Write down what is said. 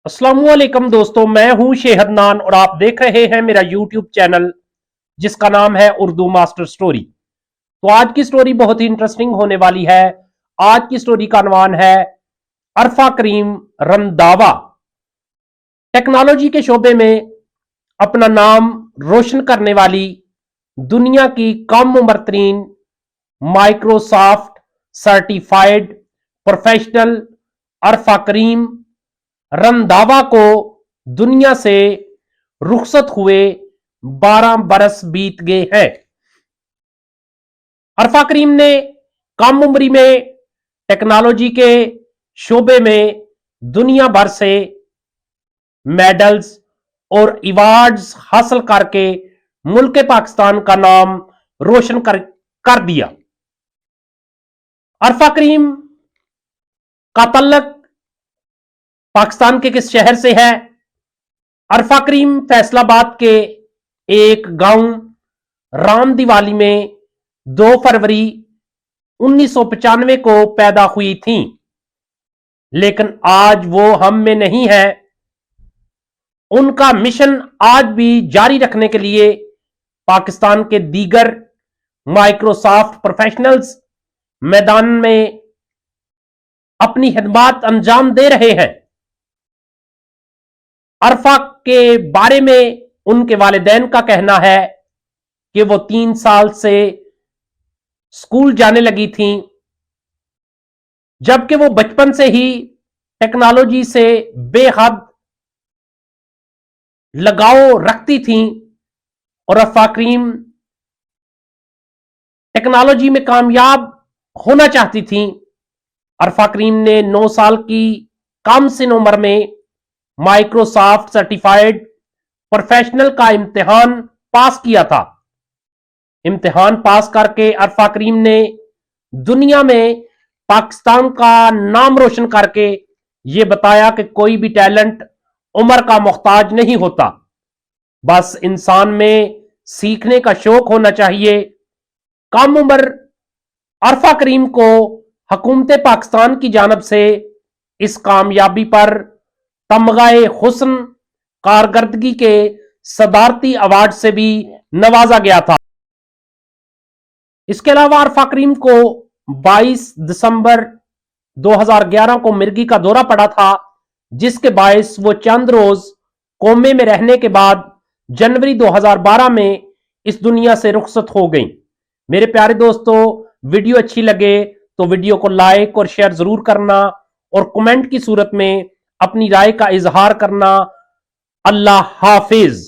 अस्सलाम वालेकुम दोस्तों, मैं हूं शेहदनान और आप देख रहे हैं मेरा यूट्यूब चैनल जिसका नाम है उर्दू मास्टर स्टोरी। तो आज की स्टोरी बहुत ही इंटरेस्टिंग होने वाली है। आज की स्टोरी का नाम है अरफा करीम रंधावा। टेक्नोलॉजी के शोबे में अपना नाम रोशन करने वाली दुनिया की कम उम्र तरीन माइक्रोसॉफ्ट सर्टिफाइड प्रोफेशनल अरफा करीम रंधावा को दुनिया से रुखसत हुए 12 बरस बीत गए हैं। अरफा करीम ने कम उम्री में टेक्नोलॉजी के शोबे में दुनिया भर से मेडल्स और अवार्ड्स हासिल करके मुल्क पाकिस्तान का नाम रोशन कर दिया। अरफा करीम का तल्लक पाकिस्तान के किस शहर से है? अरफा करीम फैसलाबाद के एक गांव राम दिवाली में 2 फरवरी 1995 को पैदा हुई थी, लेकिन आज वो हम में नहीं है। उनका मिशन आज भी जारी रखने के लिए पाकिस्तान के दीगर माइक्रोसॉफ्ट प्रोफेशनल्स मैदान में अपनी खिदमत अंजाम दे रहे हैं। अरफा के बारे में उनके वालिदैन का कहना है कि वो 3 साल से स्कूल जाने लगी थी, जबकि वो बचपन से ही टेक्नोलॉजी से बेहद लगाव रखती थी और अरफा करीम टेक्नोलॉजी में कामयाब होना चाहती थी। अरफा करीम ने 9 साल की कम सिन उम्र में माइक्रोसॉफ्ट सर्टिफाइड प्रोफेशनल का इम्तिहान पास किया था। इम्तिहान पास करके अरफा करीम ने दुनिया में पाकिस्तान का नाम रोशन करके ये बताया कि कोई भी टैलेंट उम्र का मोहताज नहीं होता, बस इंसान में सीखने का शौक होना चाहिए। कम उम्र अरफा करीम को हुकूमत पाकिस्तान की जानिब से इस कामयाबी पर तमगाए हुस्न कारकर्दगी के सदारती अवार्ड से भी नवाजा गया था। इसके अलावा अरफा करीम को 22 दिसंबर 2011 को मिर्गी का दौरा पड़ा था, जिसके बायस वो चंद रोज कोमे में रहने के बाद जनवरी 2012 में इस दुनिया से रुखसत हो गई। मेरे प्यारे दोस्तों, वीडियो अच्छी लगे तो वीडियो को लाइक और शेयर जरूर करना और कमेंट की सूरत में अपनी राय का इजहार करना। अल्लाह हाफिज।